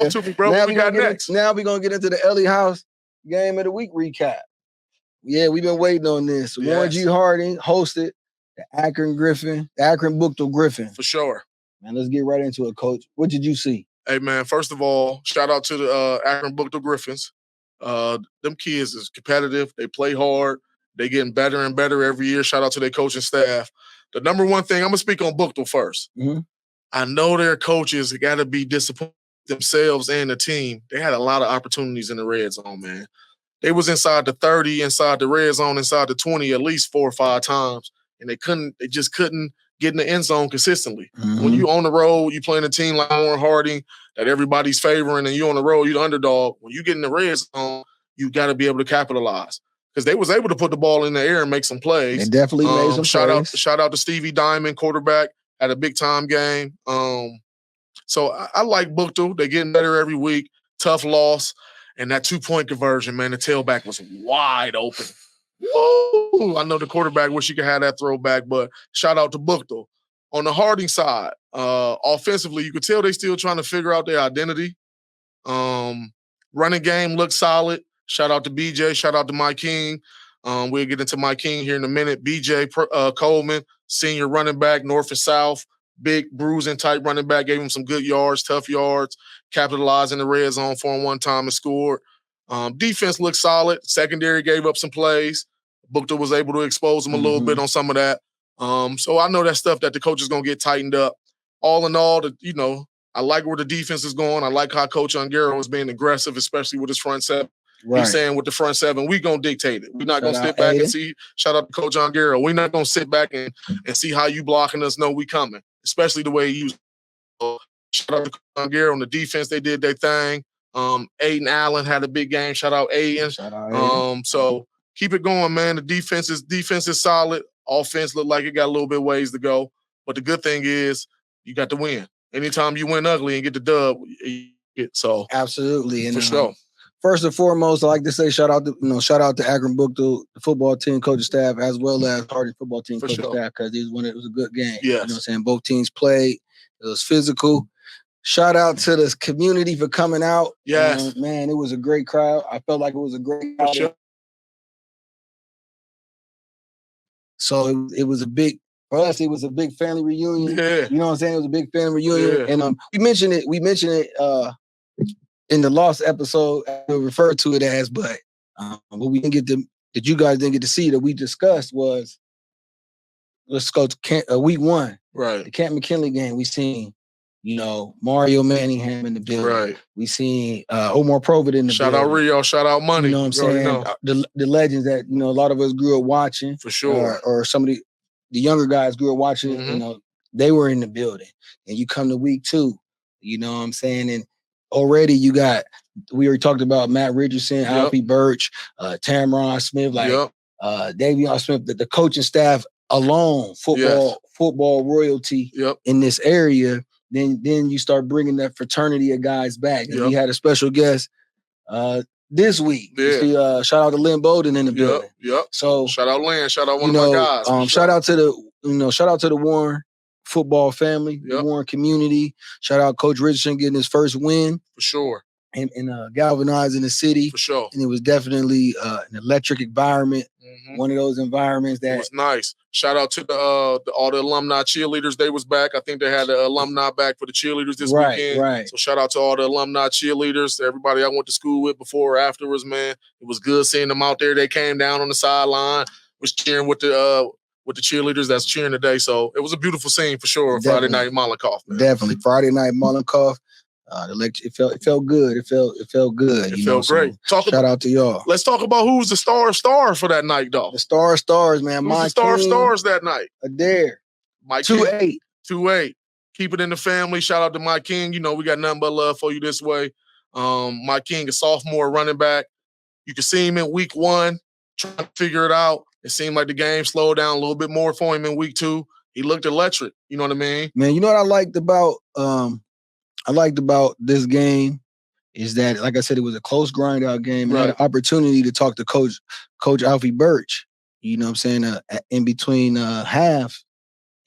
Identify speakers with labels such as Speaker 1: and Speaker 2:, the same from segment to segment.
Speaker 1: Talk to me, bro. What we got next?
Speaker 2: Now we're going to get into the ELLIE House Game of the Week recap. Yeah, we've been waiting on this. Yes. Warren G. Harding hosted the Akron Buchtel Griffin.
Speaker 1: For sure.
Speaker 2: Man, let's get right into it, Coach. What did you see?
Speaker 1: Hey, man, first of all, shout out to the Akron Buchtel Griffins. Them kids is competitive. They play hard. They getting better and better every year. Shout out to their coaching staff. The number one thing, I'm going to speak on Buchtel first.
Speaker 2: Mm-hmm.
Speaker 1: I know their coaches got to be disappointed themselves and the team. They had a lot of opportunities in the red zone, man. They was inside the 30, inside the red zone, inside the 20 at least 4 or 5 times, and they just couldn't get in the end zone consistently.
Speaker 2: Mm-hmm.
Speaker 1: When you on the road, you playing a team like Warren Harding that everybody's favoring, and you on the road, you the underdog. When you get in the red zone, you got to be able to capitalize. Because they was able to put the ball in the air and make some plays.
Speaker 2: They definitely made some plays.
Speaker 1: Shout out to Stevie Diamond, quarterback, had a big-time game. So I like Buchtel. They're getting better every week. Tough loss. And that 2-point conversion, man, the tailback was wide open. Woo! I know the quarterback wish he could have that throwback, but shout out to Buchtel. On the Harding side, offensively, you could tell they still trying to figure out their identity. Running game looked solid. Shout out to BJ. Shout out to Mike King. We'll get into Mike King here in a minute. BJ Coleman, senior running back, north and south. Big bruising type running back, gave him some good yards, tough yards, capitalized in the red zone for him one time and scored. Defense looked solid. Secondary gave up some plays. Buchtel was able to expose him a little bit on some of that. So I know that stuff that the coach is going to get tightened up. All in all, I like where the defense is going. I like how Coach Ongaro is being aggressive, especially with his front seven. Right. He's saying with the front seven, we're going to dictate it. We're not going to sit back and see. Shout out to Coach Ongaro. We're not going to sit back and see how you blocking us. No, we coming. Especially the way he used. Shout out to Coach Ongaro on the defense. They did their thing. Aiden Allen had a big game. Shout out Aiden. So keep it going, man. The defense is solid. Offense looked like it got a little bit ways to go. But the good thing is you got the win. Anytime you win ugly and get the dub, so
Speaker 2: absolutely. And
Speaker 1: for sure.
Speaker 2: First and foremost, I like to say shout out to Akron Buchtel, the football team, coaching staff, as well as Harding football team, coaching staff, because it was a good game.
Speaker 1: Yes.
Speaker 2: You know what I'm saying? Both teams played. It was physical. Shout out to the community for coming out.
Speaker 1: Yes.
Speaker 2: Man, it was a great crowd. I felt like it was a great crowd.
Speaker 1: Sure.
Speaker 2: So it was a big, for us, it was a big family reunion.
Speaker 1: Yeah.
Speaker 2: You know what I'm saying? It was a big family reunion. Yeah. And we mentioned it in the lost episode, I referred to it as, but what we didn't get to, that you guys didn't get to see that we discussed was, let's go to week 1.
Speaker 1: Right.
Speaker 2: The Camp McKinley game. We seen, Mario Manningham in the building.
Speaker 1: Right.
Speaker 2: We seen Omar Provit in the building.
Speaker 1: Shout out Rio, shout out Money.
Speaker 2: You know what I'm saying? The legends that, a lot of us grew up watching.
Speaker 1: For sure.
Speaker 2: Or some of the younger guys grew up watching, they were in the building. And you come to week 2, you know what I'm saying? And already we already talked about Matt Richardson, Alfie Birch, Tamron Smith, Davion Smith, the coaching staff alone, football royalty in this area. Then you start bringing that fraternity of guys back. And we had a special guest this week.
Speaker 1: Yeah.
Speaker 2: Shout out to Lynn Bowden in the building. So
Speaker 1: shout out Lynn, shout out one of my guys.
Speaker 2: Shout out to the Warren football family, the Warren community. Shout out Coach Richardson getting his first win.
Speaker 1: For sure.
Speaker 2: And galvanizing the city.
Speaker 1: For sure.
Speaker 2: And it was definitely an electric environment. One of those environments that
Speaker 1: it was nice. Shout out to all the alumni cheerleaders. They was back. I think they had the alumni back for the cheerleaders this weekend.
Speaker 2: Right.
Speaker 1: So shout out to all the alumni cheerleaders, everybody I went to school with before or afterwards, man. It was good seeing them out there. They came down on the sideline, was cheering with the cheerleaders that's cheering today. So it was a beautifal scene for sure. Definitely. Friday night Molotov, man.
Speaker 2: Definitely. Friday night Molotov. It felt good. It felt good.
Speaker 1: It felt great.
Speaker 2: Shout out to y'all.
Speaker 1: Let's talk about who's the star for that night, though.
Speaker 2: The stars, man.
Speaker 1: Who's the stars that night?
Speaker 2: Adair.
Speaker 1: Mike
Speaker 2: 2-8.
Speaker 1: 2-8. Keep it in the family. Shout out to Mike King. We got nothing but love for you this way. Mike King, a sophomore running back. You can see him in week 1 trying to figure it out. It seemed like the game slowed down a little bit more for him in week 2. He looked electric. You know what I mean?
Speaker 2: Man, you know what I liked about this game is that, like I said, it was a close grind out game. Right. I had an opportunity to talk to Coach Alfie Birch, you know what I'm saying, in between halves.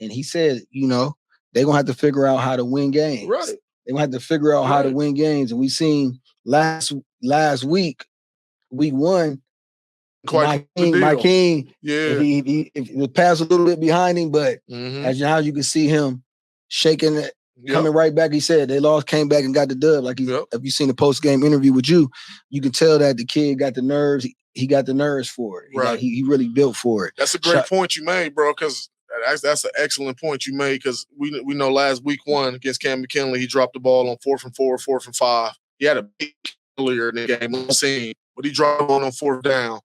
Speaker 2: And he said, they're going to have to figure out how to win games.
Speaker 1: Right.
Speaker 2: They gonna have to figure out how to win games. And we seen last week, week 1,
Speaker 1: Quite
Speaker 2: my King,
Speaker 1: yeah,
Speaker 2: he passed a little bit behind him, but as how you can see him shaking it, coming right back. He said they lost, came back and got the dub. Like if you seen the post game interview with you can tell that the kid got the nerves. He got the nerves for it. He really built for it.
Speaker 1: That's a great point you made, bro. Because that's an excellent point you made. Because we know last week 1 against Cam McKinley, he dropped the ball on 4th and 4, 4th and 5. He had a big earlier in the game, but he dropped on 4th down.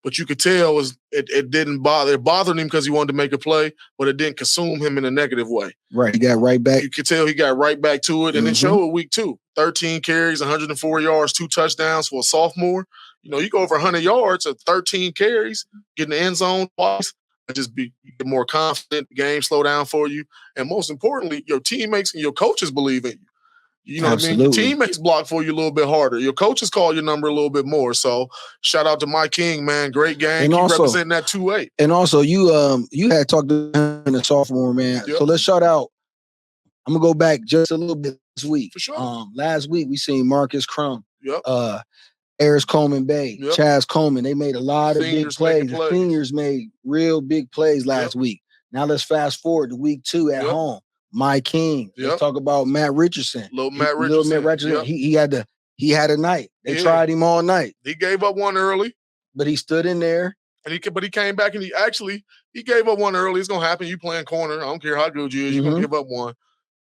Speaker 1: But you could tell it didn't bother. It bothered him because he wanted to make a play, but it didn't consume him in a negative way.
Speaker 2: Right, he got right back.
Speaker 1: You could tell he got right back to it, and then showed it week 2. 13 carries, 104 yards, 2 touchdowns for a sophomore. You go over 100 yards at 13 carries, get in the end zone twice, and you get more confident. The game slow down for you, and most importantly, your teammates and your coaches believe in you. You know what I mean? Your teammates block for you a little bit harder. Your coaches call your number a little bit more. So shout out to Mike King, man. Great game. And also, representing that 2-8.
Speaker 2: And also, you had talked to him in the sophomore, man. Yep. So let's shout out. I'm gonna go back just a little bit this week.
Speaker 1: For sure.
Speaker 2: Last week we seen Marcus Crum,
Speaker 1: yep.
Speaker 2: Aris Coleman Bay,
Speaker 1: yep.
Speaker 2: Chaz Coleman. They made a lot of big plays. The seniors made real big plays last week. Now let's fast forward to week 2 at home. My King. Let's talk about Matt Richardson.
Speaker 1: Little Matt Richardson.
Speaker 2: Yep. He had a night. They tried him all night.
Speaker 1: He gave up one early,
Speaker 2: but he stood in there.
Speaker 1: And he came back and he gave up one early. It's gonna happen. You playing corner. I don't care how good you is. You're gonna give up one.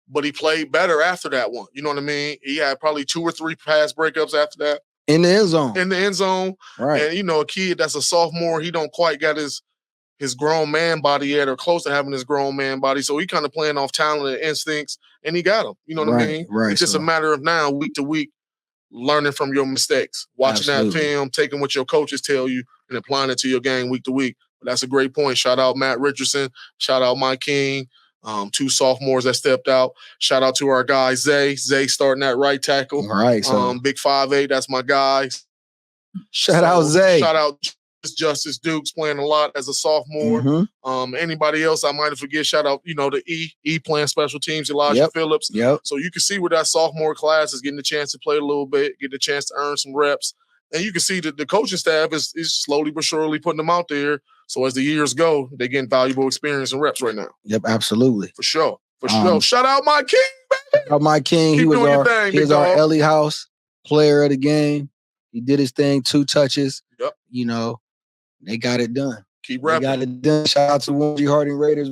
Speaker 1: But he played better after that one. You know what I mean? He had probably 2 or 3 pass breakups after that.
Speaker 2: In the end zone.
Speaker 1: In the end zone.
Speaker 2: Right.
Speaker 1: And a kid that's a sophomore, he don't quite got his grown man body yet, or close to having his grown man body. So he kind of playing off talent and instincts, and he got them. You know what I mean?
Speaker 2: Right.
Speaker 1: It's just a matter of now, week to week, learning from your mistakes, watching that film, taking what your coaches tell you, and applying it to your game week to week. But that's a great point. Shout out Matt Richardson. Shout out Mike King. 2 sophomores that stepped out. Shout out to our guy Zay. Zay starting at right tackle.
Speaker 2: All right. So
Speaker 1: big 5'8", that's my guy.
Speaker 2: Shout out Zay.
Speaker 1: Shout out Justice Dukes playing a lot as a sophomore. Anybody else I might have forget, shout out, the E playing special teams, Elijah Phillips.
Speaker 2: Yep.
Speaker 1: So you can see where that sophomore class is getting a chance to play a little bit, getting a chance to earn some reps. And you can see that the coaching staff is slowly but surely putting them out there. So as the years go, they're getting valuable experience and reps right now.
Speaker 2: Yep, absolutely.
Speaker 1: For sure. Shout out Mike King, baby.
Speaker 2: Shout out Mike King. He was our ELLIE House player of the game. He did his thing, 2 touches.
Speaker 1: Yep.
Speaker 2: They got it done.
Speaker 1: Keep rapping.
Speaker 2: They got it done. Shout out to Warren G. Harding Raiders.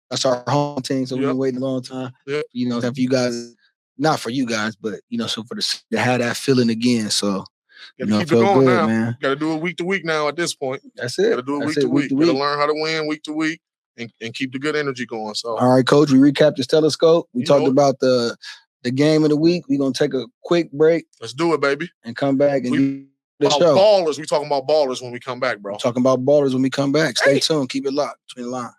Speaker 2: That's our home team, so we've been waiting a long time.
Speaker 1: Yep.
Speaker 2: For you guys, not for you guys, but so to have that feeling again. So
Speaker 1: keep it going now, man. Got to do it week to week now. At this point,
Speaker 2: that's it.
Speaker 1: Got to do it week to week. Got to learn how to win week to week and keep the good energy going. So, all
Speaker 2: right, Coach. We recapped the telescope. We talked about the game of the week. We're gonna take a quick break.
Speaker 1: Let's do it, baby.
Speaker 2: And come back and
Speaker 1: the show. Ballers. We talking about ballers when we come back, bro.
Speaker 2: Talking about ballers when we come back. Stay tuned. Keep it locked between the lines.